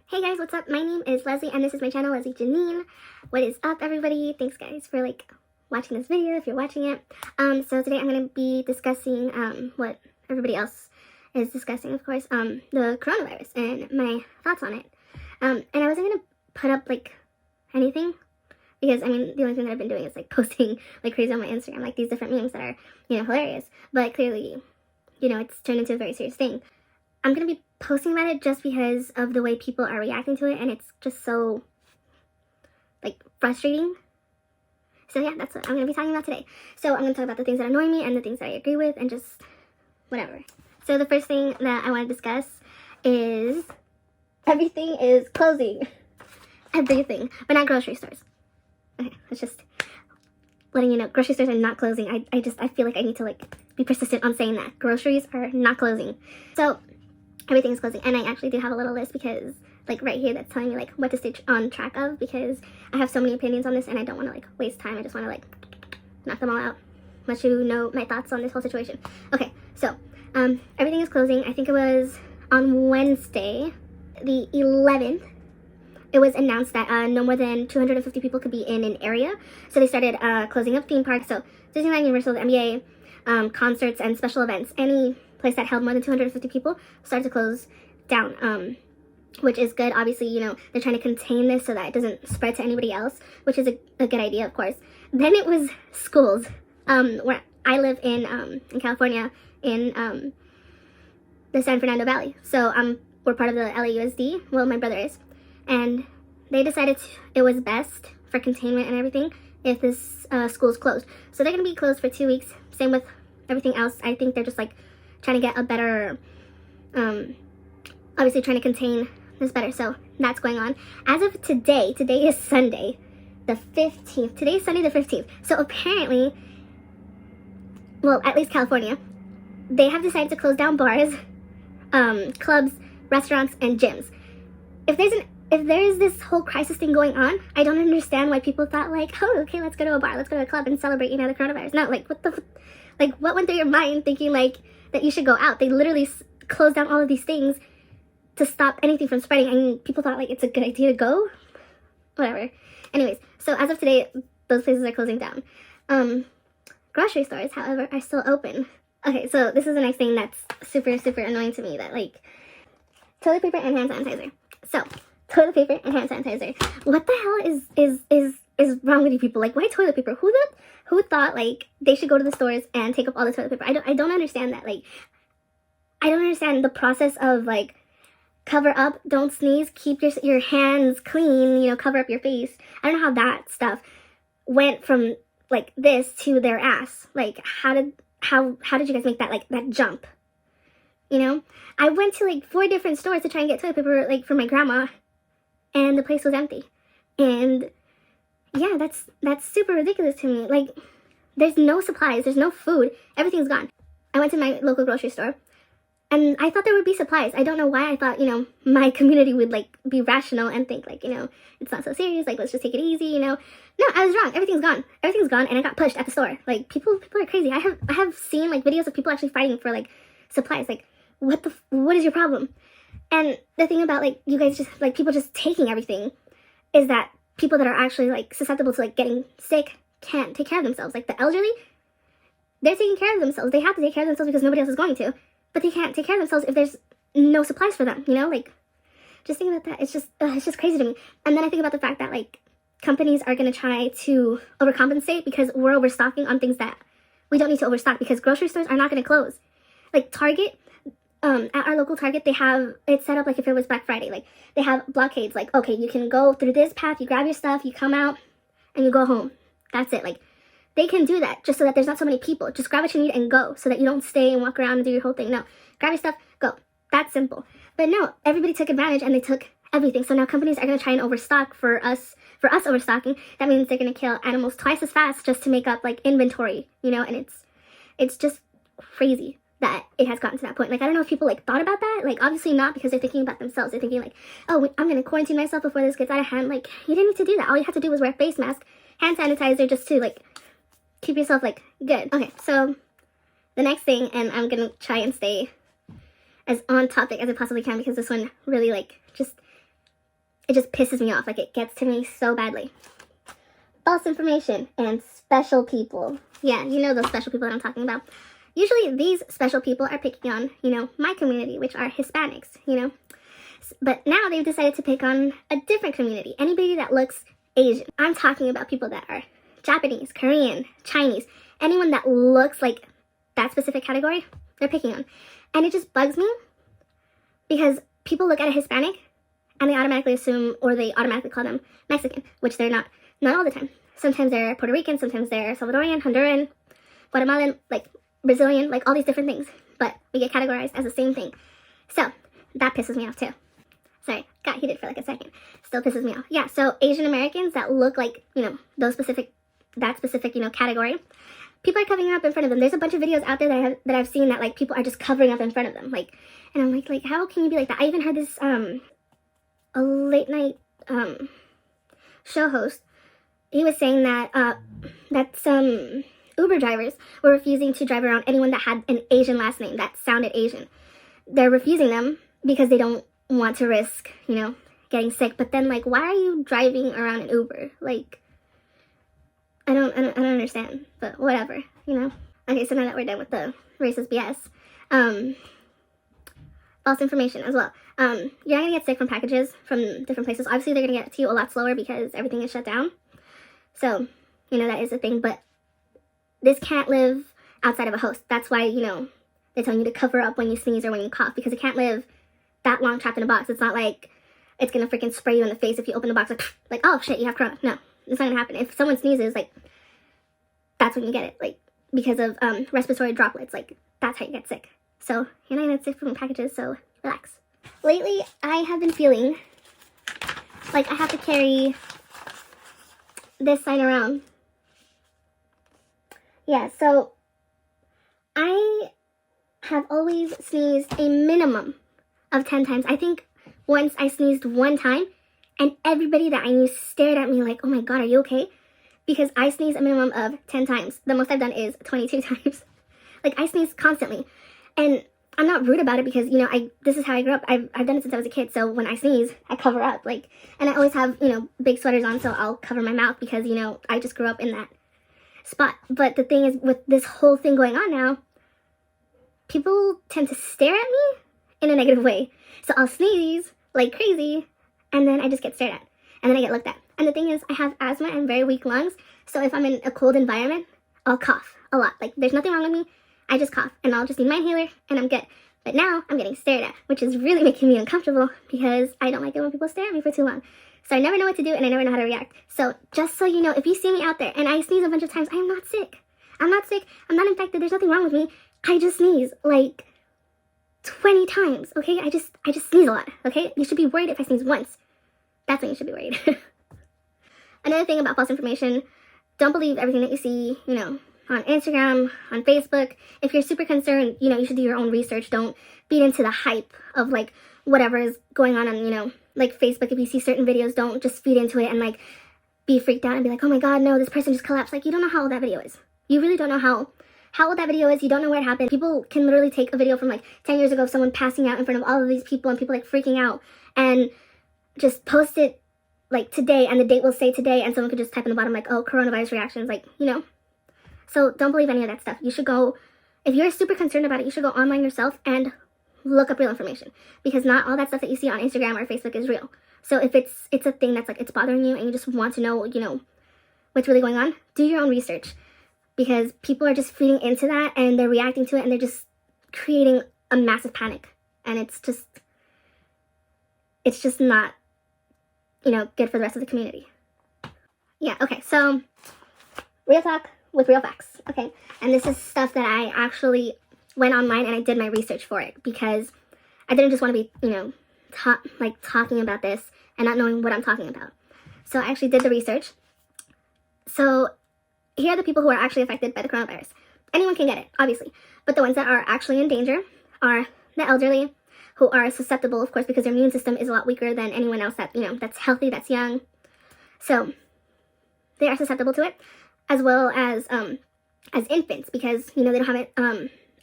Hey guys, what's up? My name is Leslie and this is my channel, Leslie Janine. What is up, everybody? Thanks guys for watching this video if you're watching it. So today I'm gonna be discussing what everybody else is discussing, of course, the coronavirus and my thoughts on it. And I wasn't gonna put up anything because I mean the only thing that I've been doing is posting like crazy on my Instagram, these different memes that are, hilarious. But clearly, it's turned into a very serious thing. I'm going to be posting about it just because of the way people are reacting to it, and it's just so, frustrating. So yeah, that's what I'm going to be talking about today. So I'm going to talk about the things that annoy me and the things that I agree with and just whatever. So the first thing that I want to discuss is everything is closing. Everything, but not grocery stores. Okay, that's just letting you know, grocery stores are not closing. I feel like I need to be persistent on saying that. Groceries are not closing. So everything is closing, and I actually do have a little list because right here that's telling me what to stay on track of, because I have so many opinions on this and I don't want to waste time. I just want to knock them all out, let you know my thoughts on this whole situation. Okay, so everything is closing. I think it was on Wednesday the 11th. It was announced that no more than 250 people could be in an area, so they started closing up theme parks. So Disneyland, Universal, the NBA, concerts and special events, any place that held more than 250 people started to close down, which is good. Obviously, they're trying to contain this so that it doesn't spread to anybody else, which is a good idea, of course. Then it was schools, where I live in California, in the San Fernando Valley. So we're part of the LAUSD. Well, my brother is, and they decided it was best for containment and everything if this school's closed. So they're gonna be closed for 2 weeks. Same with everything else. I think they're just trying to get a better, obviously trying to contain this better. So that's going on. As of today is Sunday, the 15th. Today is Sunday the 15th. So apparently, well, at least California, they have decided to close down bars, clubs, restaurants, and gyms. If there's this whole crisis thing going on, I don't understand why people thought oh, okay, let's go to a bar, let's go to a club and celebrate, the coronavirus. No, what went through your mind thinking that you should go out? They literally closed down all of these things to stop anything from spreading. I mean, people thought it's a good idea to go. Whatever. Anyways, so as of today, those places are closing down. Grocery stores, however, are still open. Okay, so this is the next thing that's super, super annoying to me, that toilet paper and hand sanitizer. So toilet paper and hand sanitizer. What the hell is wrong with you people? Why toilet paper? Who thought they should go to the stores and take up all the toilet paper? I don't understand that. I don't understand the process of cover up, don't sneeze, keep your hands clean, cover up your face. I don't know how that stuff went from this to their ass. How did you guys make that that jump? I went to 4 different stores to try and get toilet paper for my grandma, and the place was empty. And yeah, that's super ridiculous to me. There's no supplies, there's no food, everything's gone. I went to my local grocery store, and I thought there would be supplies. I don't know why I thought, my community would be rational and think it's not so serious, let's just take it easy, No, I was wrong. Everything's gone, and I got pushed at the store. People are crazy. I have seen videos of people actually fighting for supplies. What is your problem? And the thing about you guys just people just taking everything is that people that are actually susceptible to getting sick can't take care of themselves. The elderly, they're taking care of themselves. They have to take care of themselves because nobody else is going to. But they can't take care of themselves if there's no supplies for them, just think about that. It's just crazy to me. And then I think about the fact that companies are going to try to overcompensate because we're overstocking on things that we don't need to overstock, because grocery stores are not going to close. Target, at our local Target, they have it set up if it was Black Friday. They have blockades. Okay, you can go through this path, you grab your stuff, you come out, and you go home. That's it. They can do that just so that there's not so many people. Just grab what you need and go, so that you don't stay and walk around and do your whole thing. No, grab your stuff, go. That's simple. But no, everybody took advantage and they took everything. So now companies are going to try and overstock for us overstocking. That means they're going to kill animals twice as fast just to make up inventory, and it's just crazy that it has gotten to that point. I don't know if people thought about that. Obviously not, because they're thinking about themselves. They're thinking oh, I'm going to quarantine myself before this gets out of hand. You didn't need to do that. All you had to do was wear a face mask, hand sanitizer, just to keep yourself good. Okay, so the next thing, and I'm going to try and stay as on topic as I possibly can, because this one really just it just pisses me off. Like, it gets to me so badly. False information and special people. Yeah, you know those special people that I'm talking about. Usually these special people are picking on, my community, which are Hispanics, But now they've decided to pick on a different community. Anybody that looks Asian. I'm talking about people that are Japanese, Korean, Chinese. Anyone that looks like that specific category, they're picking on. And it just bugs me because people look at a Hispanic and they automatically assume, or they automatically call them Mexican, which they're not. Not all the time. Sometimes they're Puerto Rican, sometimes they're Salvadorian, Honduran, Guatemalan, like Brazilian, like all these different things. But we get categorized as the same thing. So that pisses me off too. Sorry, got heated for like a second. Still pisses me off. Yeah, so Asian Americans that look like, that specific, category, people are covering up in front of them. There's a bunch of videos out there that I've seen that like people are just covering up in front of them. Like, and I'm like, how can you be like that? I even heard this a late night show host. He was saying that some Uber drivers were refusing to drive around anyone that had an Asian last name that sounded Asian. They're refusing them because they don't want to risk, getting sick. But then, like, why are you driving around an Uber? Like, I don't understand. But whatever, Okay, so now that we're done with the racist BS, false information as well. You're not gonna get sick from packages from different places. Obviously, they're gonna get to you a lot slower because everything is shut down. So, that is a thing. But this can't live outside of a host. That's why, they're telling you to cover up when you sneeze or when you cough, because it can't live that long trapped in a box. It's not like it's gonna freaking spray you in the face if you open the box like oh shit, you have corona. No, it's not gonna happen. If someone sneezes, like, that's when you get it, like, because of respiratory droplets. Like, that's how you get sick. So you're not gonna get sick from packages, so relax. Lately, I have been feeling like I have to carry this sign around. Yeah, so I have always sneezed a minimum of 10 times. I think once I sneezed one time and everybody that I knew stared at me like, oh my god, are you okay? Because I sneeze a minimum of 10 times. The most I've done is 22 times. Like, I sneeze constantly. And I'm not rude about it because, this is how I grew up. I've done it since I was a kid. So when I sneeze, I cover up. Like, and I always have, big sweaters on, so I'll cover my mouth because, I just grew up in that spot. But the thing is, with this whole thing going on now, people tend to stare at me in a negative way. So I'll sneeze like crazy, and then I just get stared at. And then I get looked at. And the thing is, I have asthma and very weak lungs. So if I'm in a cold environment, I'll cough a lot. Like, there's nothing wrong with me. I just cough, and I'll just need my inhaler, and I'm good. But now, I'm getting stared at, which is really making me uncomfortable, because I don't like it when people stare at me for too long. So I never know what to do, and I never know how to react. So, just so you know, if you see me out there, and I sneeze a bunch of times, I am not sick. I'm not sick, I'm not infected, there's nothing wrong with me. I just sneeze, like, 20 times, okay? I just sneeze a lot, okay? You should be worried if I sneeze once. That's when you should be worried. Another thing about false information, don't believe everything that you see, on Instagram, on Facebook. If you're super concerned, you should do your own research. Don't feed into the hype of, like, whatever is going on, like, Facebook. If you see certain videos, don't just feed into it and, like, be freaked out and be like, oh my god, no, this person just collapsed. Like, you don't know how old that video is. You really don't know how old that video is. You don't know where it happened. People can literally take a video from, like, 10 years ago of someone passing out in front of all of these people and people, like, freaking out, and just post it, like, today, and the date will say today, and someone could just type in the bottom, like, oh, coronavirus reactions, like, So don't believe any of that stuff. You should go, if you're super concerned about it, you should go online yourself and look up real information. Because not all that stuff that you see on Instagram or Facebook is real. So if it's a thing that's like, it's bothering you and you just want to know, what's really going on, do your own research. Because people are just feeding into that and they're reacting to it and they're just creating a massive panic. And it's just not, good for the rest of the community. Yeah, okay, so real talk with real facts, okay? And this is stuff that I actually went online and I did my research for it, because I didn't just want to be, talking about this and not knowing what I'm talking about. So I actually did the research. So here are the people who are actually affected by the coronavirus. Anyone can get it, obviously. But the ones that are actually in danger are the elderly, who are susceptible, of course, because their immune system is a lot weaker than anyone else that, that's healthy, that's young. So they are susceptible to it, as well as infants, because, they don't have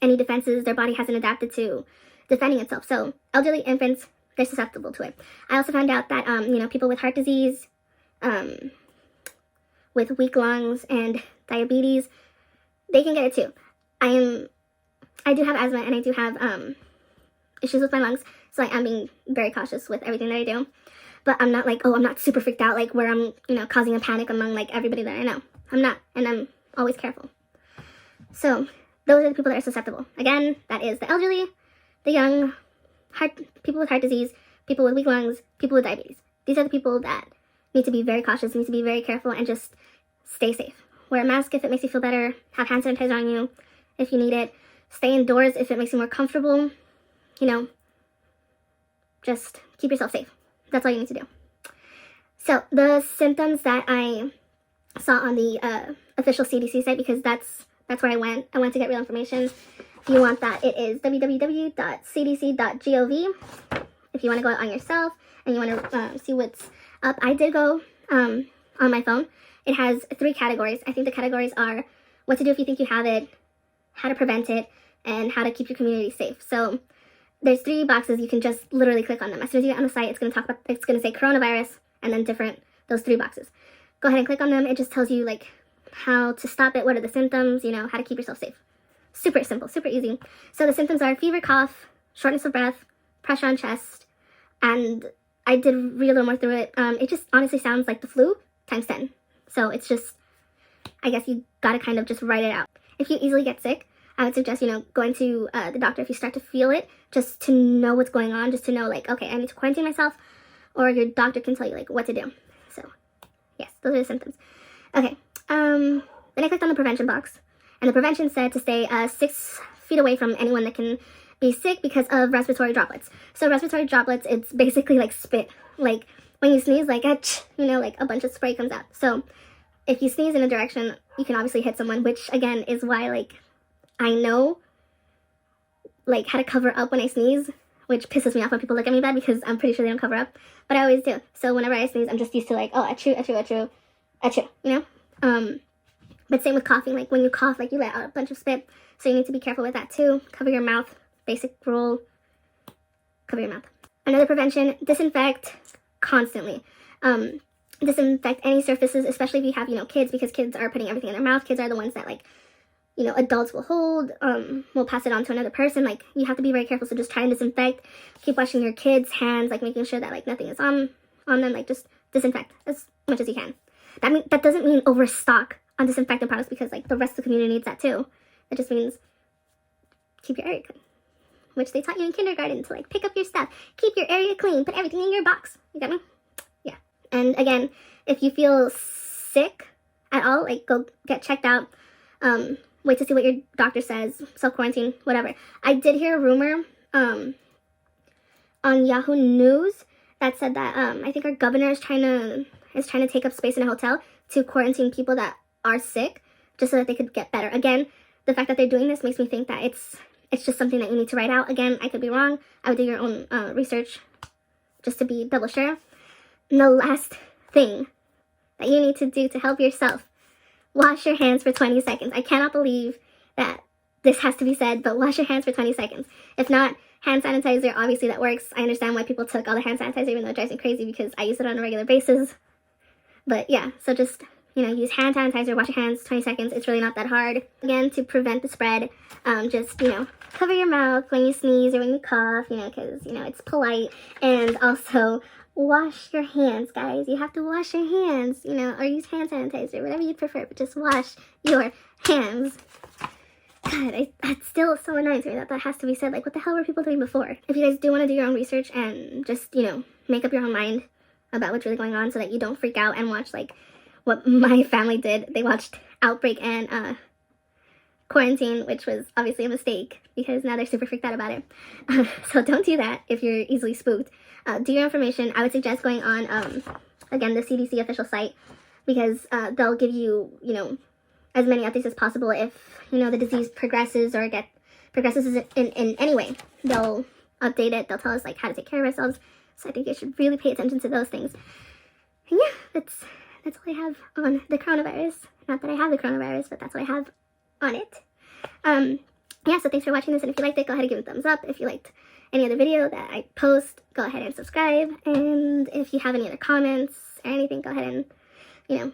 any defenses. Their body hasn't adapted to defending itself. So elderly, infants, they're susceptible to it. I also found out that, people with heart disease, with weak lungs and diabetes, they can get it too. I do have asthma and I do have issues with my lungs, so I am being very cautious with everything that I do. But I'm not like, I'm not super freaked out, like where I'm, causing a panic among like everybody that I know. I'm not, and I'm always careful. So those are the people that are susceptible. Again, that is the elderly, the young, people with heart disease, people with weak lungs, people with diabetes. These are the people that need to be very cautious, need to be very careful, and just stay safe. Wear a mask if it makes you feel better. Have hand sanitizer on you if you need it. Stay indoors if it makes you more comfortable. Just keep yourself safe. That's all you need to do. So the symptoms that I saw on the official CDC site, because that's where I went. I went to get real information. If you want that, it is www.cdc.gov. If you want to go on yourself and you want to see what's up, I did go on my phone. It has 3 categories. I think the categories are what to do if you think you have it, how to prevent it, and how to keep your community safe. So there's 3 boxes. You can just literally click on them. As soon as you get on the site, it's going to say coronavirus and then those 3 boxes. Go ahead and click on them. It just tells you like how to stop it, what are the symptoms, how to keep yourself safe. Super simple, super easy. So the symptoms are fever, cough, shortness of breath, pressure on chest, and I did read a little more through it. It just honestly sounds like the flu times 10. So it's just, I guess you gotta kind of just write it out. If you easily get sick, I would suggest, going to the doctor if you start to feel it, just to know what's going on, just to know like, okay, I need to quarantine myself, or your doctor can tell you like what to do. So yes, those are the symptoms. Okay, then I clicked on the prevention box, and the prevention said to stay 6 feet away from anyone that can be sick because of respiratory droplets. So respiratory droplets, it's basically like spit. Like when you sneeze, like like a bunch of spray comes out. So if you sneeze in a direction, you can obviously hit someone, which again is why like I know like how to cover up when I sneeze, which pisses me off when people look at me bad because I'm pretty sure they don't cover up, but I always do. So whenever I sneeze, I'm just used to like, oh, achoo, achoo, achoo, achoo, but same with coughing. Like when you cough, like you let out a bunch of spit, so you need to be careful with that too. Cover your mouth, basic rule, cover your mouth. Another prevention, disinfect constantly. Disinfect any surfaces, especially if you have, kids, because kids are putting everything in their mouth. Kids are the ones that like, adults will hold, will pass it on to another person. Like you have to be very careful. So just try and disinfect, keep washing your kids' hands, like making sure that like nothing is on them, like just disinfect as much as you can. That doesn't mean overstock on disinfectant products, because like the rest of the community needs that too. It just means keep your area clean, which they taught you in kindergarten, to like pick up your stuff, keep your area clean, put everything in your box. You got me? Yeah. And again, if you feel sick at all, like go get checked out. Wait to see what your doctor says, self-quarantine, whatever. I did hear a rumor on Yahoo News that said that I think our governor is trying to take up space in a hotel to quarantine people that are sick, just so that they could get better. Again, the fact that they're doing this makes me think that it's just something that you need to write out. Again, I could be wrong. I would do your own research just to be double sure. And the last thing that you need to do to help yourself, wash your hands for 20 seconds. I cannot believe that this has to be said, but wash your hands for 20 seconds. If not, hand sanitizer, obviously that works. I understand why people took all the hand sanitizer, even though it drives me crazy because I use it on a regular basis. But yeah, so just, use hand sanitizer, wash your hands, 20 seconds. It's really not that hard. Again, to prevent the spread, just, cover your mouth when you sneeze or when you cough, because, it's polite. And also, wash your hands, guys. You have to wash your hands, or use hand sanitizer, whatever you prefer, but just wash your hands. God, that's still so annoying to me that has to be said. Like, what the hell were people doing before? If you guys do want to do your own research and just, make up your own mind about what's really going on so that you don't freak out and watch, like, what my family did. They watched Outbreak and Quarantine, which was obviously a mistake because now they're super freaked out about it. So don't do that if you're easily spooked. Do your information. I would suggest going on, again, the CDC official site, because they'll give you, as many updates as possible. If, the disease progresses or progresses in any way, they'll update it. They'll tell us, like, how to take care of ourselves. So I think you should really pay attention to those things. And yeah, that's all I have on the coronavirus. Not that I have the coronavirus, but that's what I have on it. Yeah, so thanks for watching this, and if you liked it, go ahead and give it a thumbs up. If you liked any other video that I post, go ahead and subscribe. And if you have any other comments or anything, go ahead and,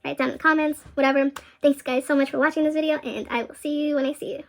write down in the comments, whatever. Thanks guys so much for watching this video, and I will see you when I see you.